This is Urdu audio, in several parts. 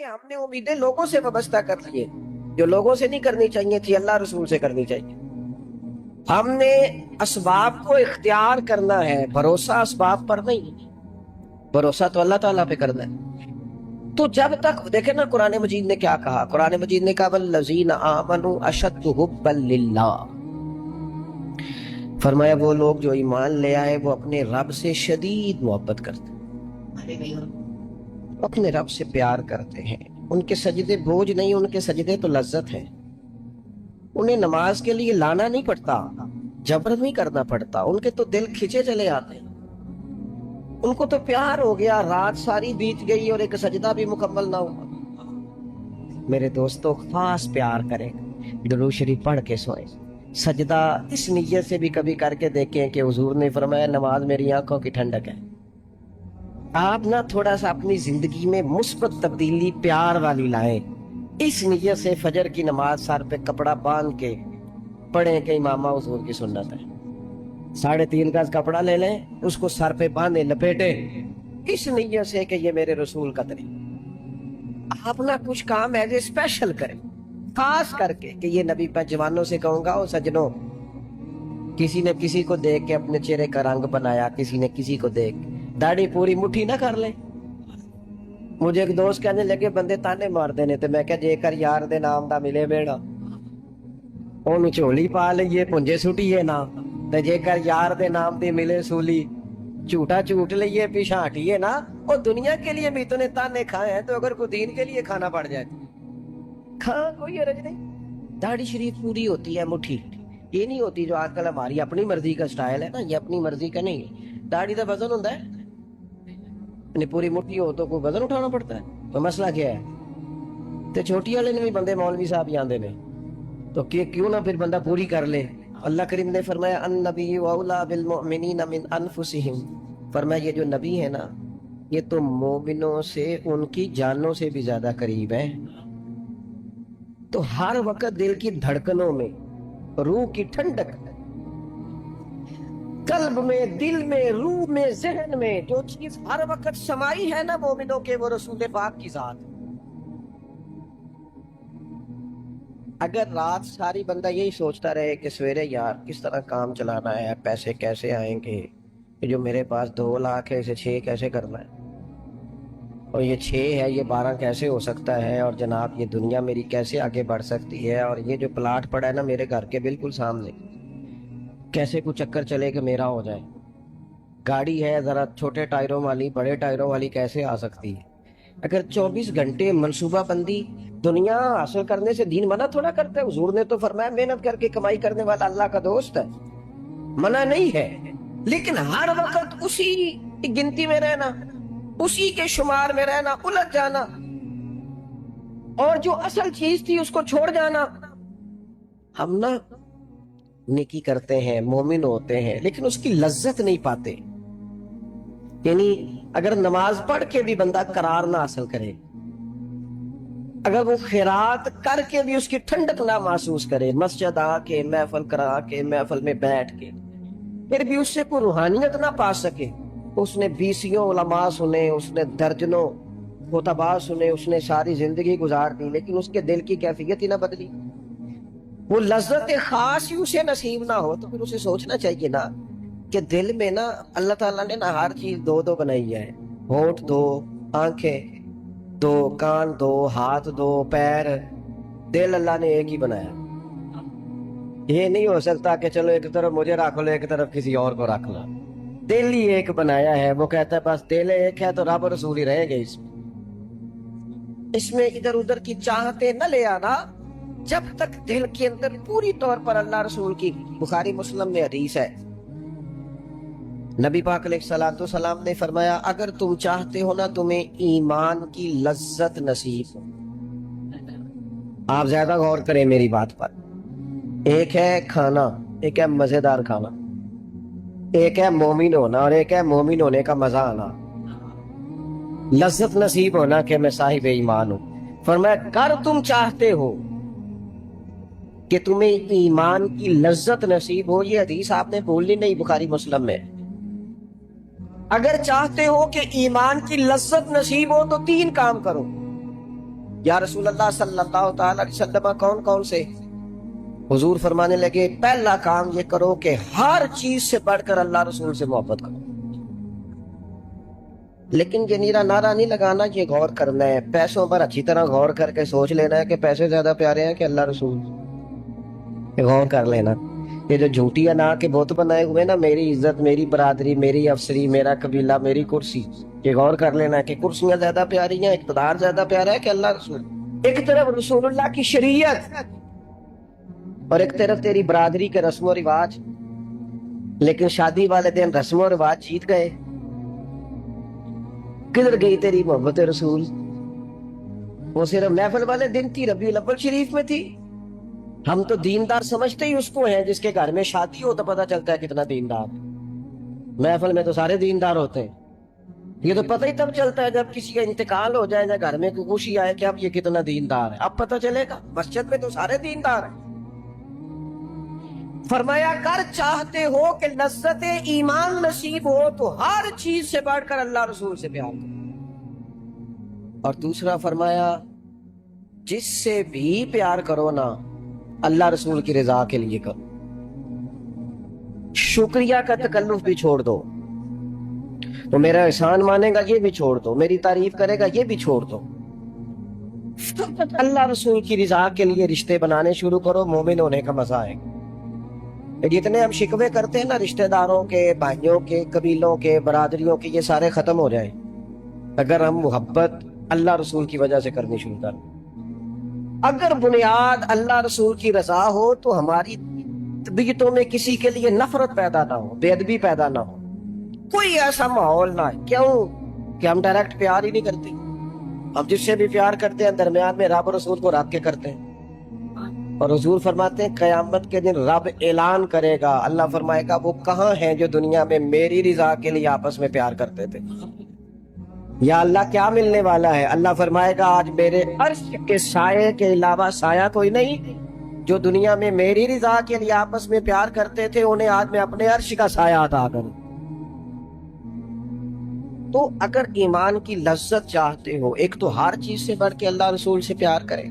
کہ ہم نے امیدیں لوگوں سے وابستہ کر لیے جو لوگوں سے نہیں کرنی چاہیے تھی، اللہ رسول سے کرنی چاہیے۔ ہم نے اسباب کو اختیار کرنا ہے، بھروسہ اسباب پر نہیں، بھروسہ تو اللہ تعالیٰ پہ کرنا ہے۔ تو جب تک دیکھیں نا قرآن مجید نے کیا کہا، قرآن مجید نے کہا والذین آمنوا اشد حبا للہ، فرمایا وہ لوگ جو ایمان لے آئے وہ اپنے رب سے شدید محبت کرتے ہیں، اپنے رب سے پیار کرتے ہیں۔ ان کے سجدے بوجھ نہیں، ان کے سجدے تو لذت ہیں۔ انہیں نماز کے لیے لانا نہیں پڑتا، جبر نہیں کرنا پڑتا، ان کے تو دل کھچے چلے آتے ہیں۔ ان کو تو پیار ہو گیا، رات ساری بیت گئی اور ایک سجدہ بھی مکمل نہ ہوا۔ میرے دوستو خاص پیار کریں، درود شریف پڑھ کے سوئیں، سجدہ اس نیت سے بھی کبھی کر کے دیکھیں کہ حضور نے فرمایا نماز میری آنکھوں کی ٹھنڈک ہے۔ آپ نہ تھوڑا سا اپنی زندگی میں مثبت تبدیلی پیار والی لائیں، اس نیت سے فجر کی نماز سر پہ کپڑا باندھ کے پڑھیں کہ امامہ حضور کی سنت ہے۔ 3.5 گز کپڑا لے لیں، اس کو سر پہ باندھیں، لپیٹیں، اس نیت سے کہ یہ میرے رسول کا طریقہ۔ آپ نہ کچھ کام ایز اے اسپیشل کریں، خاص کر کے کہ یہ نبی پہ جوانوں سے کہوں گا، او سجنوں، کسی نے کسی کو دیکھ کے اپنے چہرے کا رنگ بنایا، کسی نے کسی کو دیکھ داڑھی پوری مٹھی نہ کر لیں۔ مجھے ایک دوست کہنے لگے بندے تانے مار دینے تے میں کہا جے کر یار دے نام دا ملے بیڑا اونوں چولی پا لئیے پنجے سٹیے نا، تے جے کر یار دے نام دی ملے سولی جھوٹا جھوٹ لئیے پیچھا ہٹیے نا۔ وہ دنیا کے لیے بھی تو نے تانے کھائے ہیں، تو اگر کوئی دین کے لیے کھانا پڑ جائے کھاں کوئی حرج نہیں۔ داڑھی شریف پوری ہوتی ہے مٹھی، یہ نہیں ہوتی جو آج کل ہماری اپنی مرضی کا سٹائل ہے نا، یہ اپنی مرضی کا نہیں۔ داڑھی دا وزن ہوتا ہے، پوری مٹھی ہو تو کوئی وزن اٹھانا پڑتا ہے، تو مسئلہ کیا ہے؟ تے چھوٹی والے نے بھی بندے مولوی صاحب ہی آندے نے، تو کیوں نہ پھر بندہ پوری کر لے۔ اللہ کریم نے فرمایا النبی اولا بالمؤمنین من انفسہم، فرمایا یہ جو نبی ہے نا یہ تو مومنوں سے ان کی جانوں سے بھی زیادہ قریب ہے۔ تو ہر وقت دل کی دھڑکنوں میں، روح کی ٹھنڈک، قلب میں، دل میں، روح میں، ذہن میں جو چیز ہر وقت سمائی ہے نا مومنوں کے، وہ رسول پاک کی ذات۔ اگر رات ساری بندہ یہی سوچتا رہے کہ سویرے یار کس طرح کام چلانا ہے، پیسے کیسے آئیں گے، جو میرے پاس 2 لاکھ ہے اسے 6 کیسے کرنا ہے، اور یہ 6 ہے یہ 12 کیسے ہو سکتا ہے، اور جناب یہ دنیا میری کیسے آگے بڑھ سکتی ہے، اور یہ جو پلاٹ پڑا ہے نا میرے گھر کے بالکل سامنے کیسے کوئی چکر چلے کہ میرا ہو جائے، گاڑی ہے ذرا چھوٹے ٹائروں والی بڑے ٹائروں والی کیسے آ سکتی ہے۔ اگر 24 گھنٹے منصوبہ بندی دنیا حاصل کرنے سے دین منع تھوڑا کرتا ہے۔ حضور نے تو فرمایا محنت کر کے کمائی کرنے والا اللہ کا دوست ہے، منع نہیں ہے، لیکن ہر وقت اسی گنتی میں رہنا، اسی کے شمار میں رہنا، الجھ جانا، اور جو اصل چیز تھی اس کو چھوڑ جانا۔ ہم نا نیکی کرتے ہیں، مومن ہوتے ہیں، لیکن اس کی لذت نہیں پاتے۔ یعنی اگر نماز پڑھ کے بھی بندہ قرار نہ حاصل کرے، اگر وہ خیرات کر کے بھی اس کی ٹھنڈک نہ محسوس کرے، مسجد آ کے محفل کرا کے محفل میں بیٹھ کے پھر بھی اس سے کوئی روحانیت نہ پا سکے، اس نے 20 علماء سنے، اس نے درجنوں خطباء سنے، اس نے ساری زندگی گزار دی، لیکن اس کے دل کی کیفیت ہی نہ بدلی، وہ لذت خاص ہی اسے نصیب نہ ہو، تو پھر اسے سوچنا چاہیے نا کہ دل میں نا اللہ تعالیٰ نے نا ہر چیز 2 بنائی ہے، ہونٹ 2، آنکھیں 2، کان 2، ہاتھ 2، پیر، دل اللہ نے ایک ہی بنایا۔ یہ نہیں ہو سکتا کہ چلو ایک طرف مجھے رکھ لو ایک طرف کسی اور کو رکھ لو، دل ہی ایک بنایا ہے۔ وہ کہتا ہے بس دل ایک ہے تو رب رسول ہی رہیں گے، اس میں ادھر ادھر کی چاہتے نہ لے آنا، جب تک دل کے اندر پوری طور پر اللہ رسول کی۔ بخاری مسلم میں حدیث ہے، نبی پاک علیہ السلام نے فرمایا اگر تم چاہتے ہو نا تمہیں ایمان کی لذت نصیب ہو، آپ زیادہ غور کریں میری بات پر، ایک ہے کھانا، ایک ہے مزیدار کھانا، ایک ہے مومن ہونا اور ایک ہے مومن ہونے کا مزہ آنا، لذت نصیب ہونا کہ میں صاحب ایمان ہوں۔ فرمایا کر تم چاہتے ہو کہ تمہیں ایمان کی لذت نصیب ہو، یہ حدیث آپ نے بھولنی نہیں، بخاری مسلم میں۔ اگر چاہتے ہو کہ ایمان کی لذت نصیب ہو تو 3 کام کرو۔ یا رسول اللہ صلی اللہ تعالی علیہ وسلم کون کون سے؟ حضور فرمانے لگے پہلا کام یہ کرو کہ ہر چیز سے بڑھ کر اللہ رسول سے محبت کرو. لیکن یہ نیرا نعرہ نہیں لگانا، یہ غور کرنا ہے، پیسوں پر اچھی طرح غور کر کے سوچ لینا ہے کہ پیسے زیادہ پیارے ہیں کہ اللہ رسول. یہ غور کر لینا. یہ جو جھوٹی انا کے بت بنائے ہوئے نا، میری عزت، میری برادری، میری افسری، میرا قبیلہ، میری کرسی، یہ غور کر لینا ہے کہ کرسیاں زیادہ پیاری ہیں، اقتدار زیادہ پیارا ہے کہ اللہ رسول. ایک طرف رسول اللہ کی شریعت اور ایک طرف تیری برادری کے رسم و رواج. لیکن شادی والے دن رسم و رواج جیت گئے. کدھر گئی تیری محبت رسول؟ وہ صرف محفل والے دن تھی، ربیع الاول شریف میں تھی. ہم تو دیندار سمجھتے ہی اس کو ہیں جس کے گھر میں شادی ہو تو پتہ چلتا ہے کتنا دیندار. محفل میں تو سارے دیندار ہوتے ہیں. یہ تو پتہ ہی تب چلتا ہے جب کسی کا انتقال ہو جائے یا گھر میں کوئی خوشی آئے کہ اب یہ کتنا دیندار ہے. اب پتہ چلے گا. مسجد میں تو سارے دیندار ہیں. فرمایا کر چاہتے ہو کہ لذت ایمان نصیب ہو تو ہر چیز سے بڑھ کر اللہ رسول سے پیار کرو. اور دوسرا فرمایا جس سے بھی پیار کرو نا اللہ رسول کی رضا کے لیے کرو. شکریہ کا تکلف بھی چھوڑ دو. تو میرا احسان مانے گا یہ بھی چھوڑ دو، میری تعریف کرے گا یہ بھی چھوڑ دو. اللہ رسول کی رضا کے لیے رشتے بنانے شروع کرو، مومن ہونے کا مزہ آئے گا. جتنے ہم شکوے کرتے ہیں نا رشتہ داروں کے، بھائیوں کے، قبیلوں کے، برادریوں کے، یہ سارے ختم ہو جائیں اگر ہم محبت اللہ رسول کی وجہ سے کرنی شروع کریں. اگر بنیاد اللہ رسول کی رضا ہو تو ہماری طبیعتوں میں کسی کے لیے نفرت پیدا نہ ہو، بے ادبی پیدا نہ ہو، کوئی ایسا ماحول نہ ہے. کیوں کہ ہم ڈائریکٹ پیار ہی نہیں کرتے. ہم جس سے بھی پیار کرتے ہیں درمیان میں رب رسول کو رکھ کے کرتے ہیں. اور حضور فرماتے ہیں قیامت کے دن رب اعلان کرے گا، اللہ فرمائے گا وہ کہاں ہیں جو دنیا میں میری رضا کے لیے آپس میں پیار کرتے تھے. یا اللہ کیا ملنے والا ہے؟ اللہ فرمائے گا آج میرے عرش کے سائے کے علاوہ سایہ کوئی نہیں. جو دنیا میں میری رضا کے لیے آپس میں پیار کرتے تھے انہیں آج میں اپنے عرش کا سایہ عطا کروں. تو اگر ایمان کی لذت چاہتے ہو، ایک تو ہر چیز سے بڑھ کے اللہ رسول سے پیار کریں،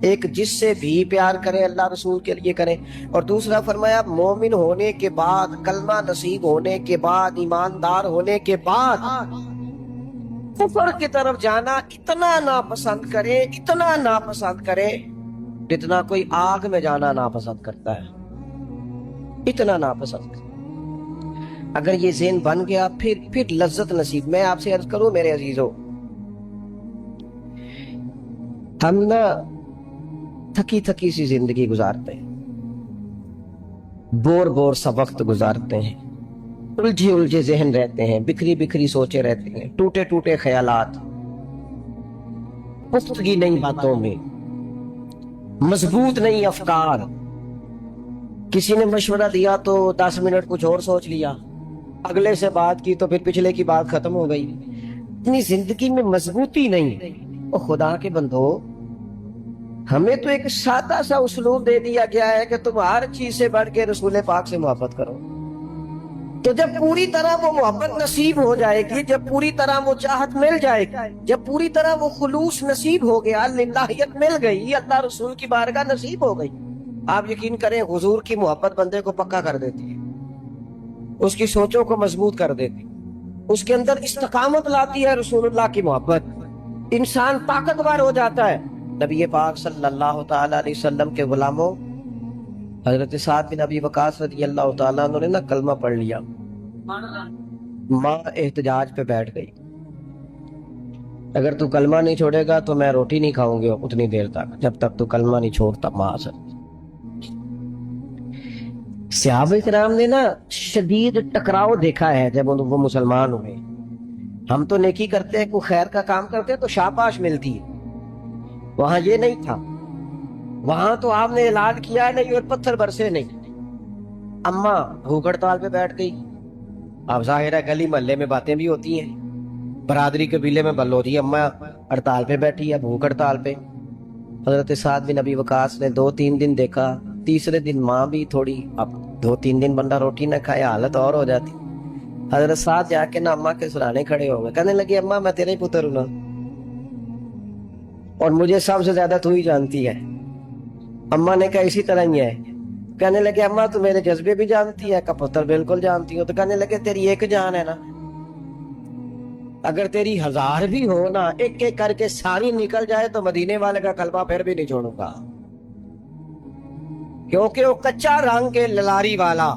ایک جس سے بھی پیار کریں اللہ رسول کے لیے کریں، اور دوسرا فرمایا مومن ہونے کے بعد، کلمہ نصیب ہونے کے بعد، ایماندار ہونے کے بعد کفر کی طرف جانا اتنا ناپسند کرے، اتنا ناپسند کرے جتنا کوئی آگ میں جانا ناپسند کرتا ہے. اتنا ناپسند کرے. اگر یہ ذہن بن گیا پھر لذت نصیب. میں آپ سے عرض کروں میرے عزیزو، ہم نا تھکی تھکی سی زندگی گزارتے ہیں، بور سا وقت گزارتے ہیں، الجھے ذہن رہتے ہیں، بکھری بکھری سوچے رہتے ہیں، ٹوٹے ٹوٹے خیالات، پختگی نہیں باتوں میں، مضبوط نہیں افکار. کسی نے مشورہ دیا تو 10 منٹ کچھ اور سوچ لیا، اگلے سے بات کی تو پھر پچھلے کی بات ختم ہو گئی. اتنی زندگی میں مضبوطی نہیں. اور خدا کے بندو، ہمیں تو ایک سادہ سا اسلوب دے دیا گیا ہے کہ تم ہر چیز سے بڑھ کے رسول پاک سے محبت کرو. تو جب پوری طرح وہ محبت نصیب ہو جائے گی، جب پوری طرح وہ چاہت مل جائے گی، جب پوری طرح وہ خلوص نصیب ہو گیا، للہیت مل گئی، اللہ رسول کی بارگاہ نصیب ہو گئی، آپ یقین کریں حضور کی محبت بندے کو پکا کر دیتی ہے، اس کی سوچوں کو مضبوط کر دیتی، اس کے اندر استقامت لاتی ہے. رسول اللہ کی محبت انسان طاقتور ہو جاتا ہے. نبی پاک صلی اللہ تعالی علیہ وسلم کے غلاموں حضرت سعد بن ابی وقاص رضی اللہ تعالیٰ عنہ نے نا کلمہ پڑھ لیا. ماں احتجاج پہ بیٹھ گئی، اگر تو کلمہ نہیں چھوڑے گا تو میں روٹی نہیں کھاؤں گی اتنی دیر تک جب تک تو کلمہ نہیں چھوڑتا. ماں سے صحابہ کرام نے نا شدید ٹکراؤ دیکھا ہے جب وہ مسلمان ہوئے. ہم تو نیکی کرتے ہیں، کوئی خیر کا کام کرتے ہیں تو شاباش ملتی ہے. وہاں یہ نہیں تھا. وہاں تو آپ نے اعلان کیا نہیں اور پتھر برسے نہیں. اماں بھوک ہڑتال پہ بیٹھ گئی. اب ظاہر ہے گلی محلے میں باتیں بھی ہوتی ہیں، برادری قبیلے میں بل ہوتی ہے، اماں ہڑتال پہ بیٹھی ہے، بھوک ہڑتال پہ. حضرت سعد بن ابی وقاص نے 2-3 دن دیکھا، تیسرے دن ماں بھی تھوڑی، اب 2-3 دن بندہ روٹی نہ کھائے حالت اور ہو جاتی. حضرت سعد جا کے نا اماں کے سرانے کھڑے ہو گئے، کہنے لگے اماں میں تیرے ہی پتر ہوں نا. اور مجھے سب سے زیادہ تو ہی جانتی ہے۔ اماں نے کہا اسی طرح ہی ہے۔ کہنے لگے اماں تو میرے جذبے بھی جانتی ہے؟ کا پتر بالکل جانتی ہوں۔ تو کہنے لگے تیری ایک جان ہے نا، اگر تیری 1000 بھی ہو نا، ایک ایک کر کے ساری نکل جائے تو مدینے والے کا کلمہ پھر بھی نہیں چھوڑوں گا، کیونکہ وہ کچا رنگ کے للاری والا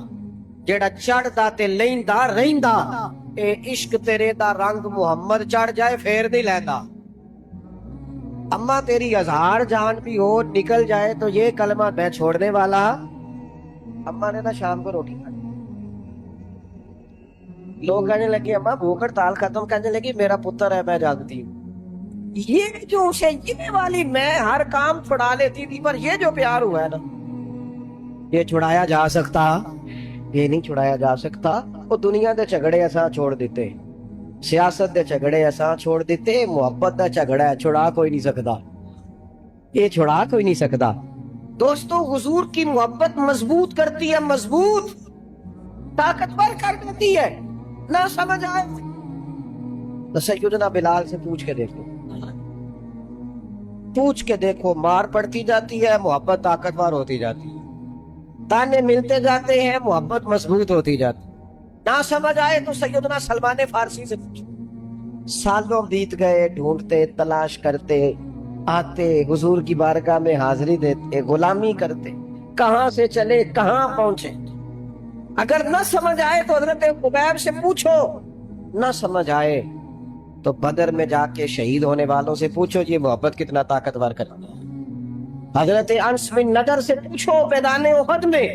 جیڑا چڑھدا تے لیندا رہندا، اے عشق تیرے دا رنگ محمد چڑھ جائے پھر نہیں لیندا۔ اما تیری 1000 جان بھی ہو نکل جائے تو یہ کلمہ میں چھوڑنے والا۔ اما نے نا شام کو روٹی کھائی، لوگ کہنے لگے اما بھوک ہڑتال ختم، کہنے لگی میرا پتر ہے میں جانتی ہوں، یہ جو سیدنے والی میں ہر کام چھڑا لیتی تھی، پر یہ جو پیار ہوا ہے نا یہ چھڑایا جا سکتا؟ یہ نہیں چھڑایا جا سکتا۔ وہ دنیا دے جھگڑے ایسا چھوڑ دیتے، سیاست دے جھگڑے ایسا چھوڑ دیتے، محبت دا جھگڑا ہے چھڑا کوئی نہیں سکتا، یہ چھڑا کوئی نہیں سکتا۔ دوستو حضور کی محبت مضبوط کرتی ہے، مضبوط طاقتور کر دیتی ہے۔ نہ سمجھ آئے تو سیدنا بلال سے پوچھ کے دیکھو، پوچھ کے دیکھو، مار پڑتی جاتی ہے، محبت طاقتور ہوتی جاتی ہے، تانے ملتے جاتے ہیں، محبت مضبوط ہوتی جاتی ہے۔ نہ سمجھ آئے تو سیدنا سلمان فارسی سے پوچھو، سالوں بیت گئے ڈھونڈتے تلاش کرتے، آتے حضور کی بارگاہ میں حاضری دیتے، غلامی کرتے، کہاں سے چلے کہاں پہنچے۔ اگر نہ سمجھ آئے تو حضرت خبیب سے پوچھو، نہ سمجھ آئے تو بدر میں جا کے شہید ہونے والوں سے پوچھو یہ محبت کتنا طاقتور کرتی ہے۔ حضرت انس بن نضر سے پوچھو میدان احد میں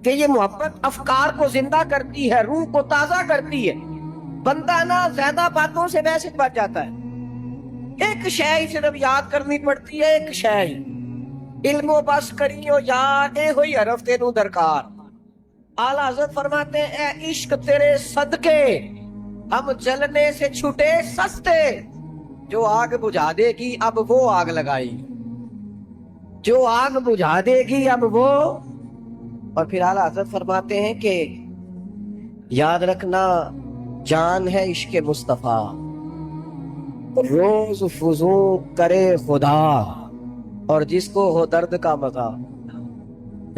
کہ یہ محبت افکار کو زندہ کرتی ہے، روح کو تازہ کرتی ہے۔ بندہ نا زیادہ باتوں سے ویسے بچ جاتا ہے، ایک شے ہی صرف یاد کرنی پڑتی ہے، ایک شے ہی، علم و بس کریو یاد، اے ہوئی حرف تینوں درکار۔ اعلیٰ حضرت فرماتے ہیں اے عشق تیرے صدقے ہم جلنے سے چھٹے سستے، جو آگ بجھا دے گی اب وہ آگ لگائی، جو آگ بجھا دے گی اب وہ۔ اور پھر اعلیٰ حضرت فرماتے ہیں کہ یاد رکھنا جان ہے عشق مصطفیٰ، روز فضوں کرے خدا، اور جس کو ہو درد کا مزہ،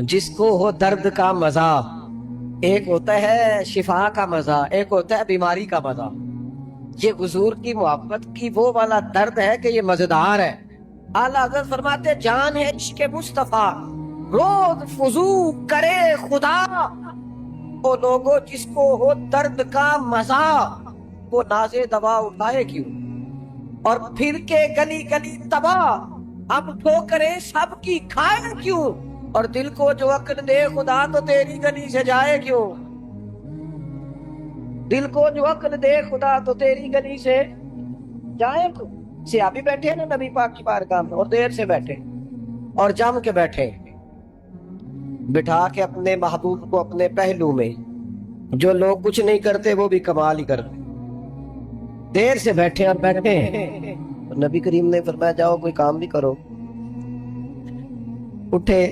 جس کو ہو درد کا مزہ، ایک ہوتا ہے شفا کا مزہ، ایک ہوتا ہے بیماری کا مزہ۔ یہ حضور کی محبت کی وہ والا درد ہے کہ یہ مزیدار ہے۔ اعلیٰ حضرت فرماتے جان ہے عشق مصطفیٰ، روز فضو کرے خدا، وہ لوگوں جس کو ہو درد کا مزہ، وہ نازے دوا اٹھائے کیوں، اور پھر کے گلی گلی تباہ، اب ٹھوکریں سب کی کھائے کیوں، اور دل کو جو عقل دے خدا تو تیری گلی سے جائے کیوں، دل کو جو عقل دے خدا تو تیری گلی سے جائے کیوں۔ صحابی بیٹھے ہیں نا نبی پاک کی بارگاہ میں، اور دیر سے بیٹھے اور جم کے بیٹھے، بٹھا کے اپنے محبوب کو اپنے پہلو میں، جو لوگ کچھ نہیں کرتے وہ بھی کمال ہی کرتے، دیر سے بیٹھے اور بیٹھے ہیں۔ نبی کریم نے فرمایا جاؤ کوئی کام بھی کرو، اٹھے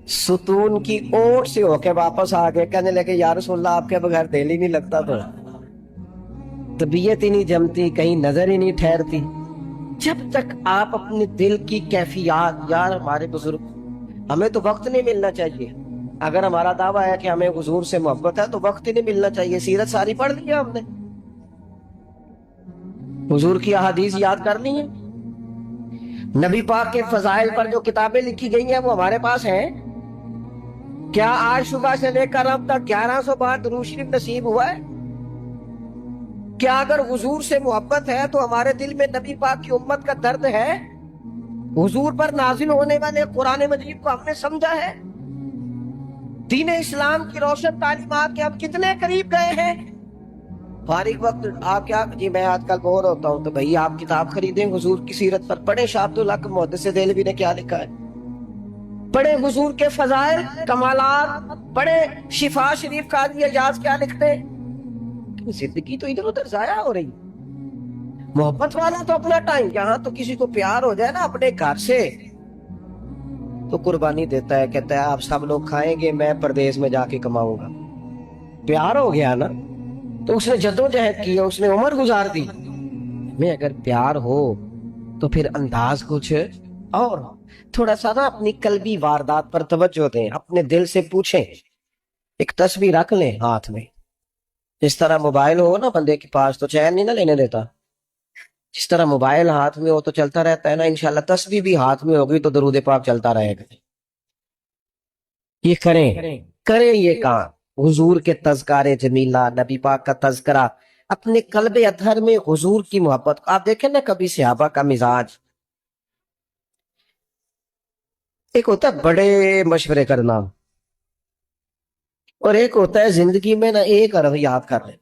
ستون کی اوٹ سے ہو کے واپس آ گئے، کہنے لگے یا رسول اللہ آپ کے بغیر دل ہی نہیں لگتا، تو طبیعت ہی نہیں جمتی، کہیں نظر ہی نہیں ٹھہرتی۔ جب تک آپ اپنے دل کی کیفیات، یار ہمارے بزرگ، ہمیں تو وقت نہیں ملنا چاہیے، اگر ہمارا دعویٰ ہے کہ ہمیں حضور سے محبت ہے تو وقت ہی نہیں ملنا چاہیے۔ سیرت ساری پڑھ لی ہے ہم نے، حضور کی احادیث یاد کر لی ہیں، نبی پاک کے فضائل پر جو کتابیں لکھی گئی ہیں وہ ہمارے پاس ہیں۔ کیا آج صبح سے لے کر اب تک 1100 بار درود شریف نصیب ہوا ہے؟ کیا اگر حضور سے محبت ہے تو ہمارے دل میں نبی پاک کی امت کا درد ہے؟ حضور پر نازل ہونے والے قرآن مجید کو ہم نے سمجھا ہے؟ دین اسلام کی روشن تعلیمات کے ہم کتنے قریب گئے ہیں؟ فارغ وقت آپ کیا جی میں آج کل بور ہوتا ہوں تو بھائی آپ کتاب خریدیں حضور کی سیرت پر، پڑھیں شاہ عبدالحق محدث دہلوی نے کیا لکھا ہے، پڑھیں حضور کے فضائل کمالات، پڑھیں شفا شریف قاضی اعجاز کیا لکھتے ہیں۔ زندگی تو ادھر ادھر ضائع ہو رہی، محبت والا تو اپنا ٹائم، یہاں تو کسی کو پیار ہو جائے نا اپنے گھر سے تو قربانی دیتا ہے، کہتا ہے آپ سب لوگ کھائیں گے میں پردیس میں جا کے کماؤں گا۔ پیار ہو گیا نا تو اس نے جدوجہد کی، اس نے عمر گزار دی۔ میں اگر پیار ہو تو پھر انداز کچھ اور ہو۔ تھوڑا سا نا اپنی قلبی واردات پر توجہ دیں، اپنے دل سے پوچھیں، ایک تسبیح رکھ لیں ہاتھ میں۔ جس طرح موبائل ہو نا بندے کے پاس تو چین نہیں نہ لینے دیتا، جس طرح موبائل ہاتھ میں ہو تو چلتا رہتا ہے نا، انشاءاللہ تسبیح بھی ہاتھ میں ہوگی تو درود پاک چلتا رہے گا۔ یہ کریں یہ کام، حضور کے تذکار جمیلہ، نبی پاک کا تذکرہ، اپنے قلب اطہر میں حضور کی محبت۔ آپ دیکھیں نا کبھی صحابہ کا مزاج، ایک ہوتا ہے بڑے مشورے کرنا، اور ایک ہوتا ہے زندگی میں نا ایک عرب یاد کر لیں۔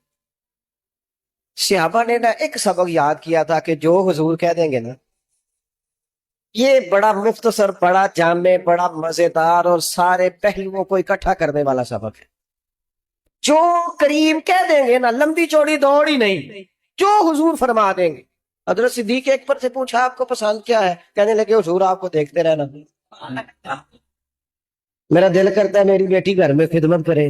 صحابہ نے نا ایک سبق یاد کیا تھا کہ جو حضور کہہ دیں گے نا، یہ بڑا مختصر، بڑا جامع، بڑا مزیدار اور سارے پہلوؤں کو اکٹھا کرنے والا سبق ہے۔ جو کریم کہہ دیں گے نا، لمبی چوڑی دوڑ ہی نہیں، جو حضور فرما دیں گے۔ حضرت صدیق اکبر سے پوچھا آپ کو پسند کیا ہے؟ کہنے لگے حضور آپ کو دیکھتے رہنا، میرا دل کرتا ہے میری بیٹی گھر میں خدمت کرے،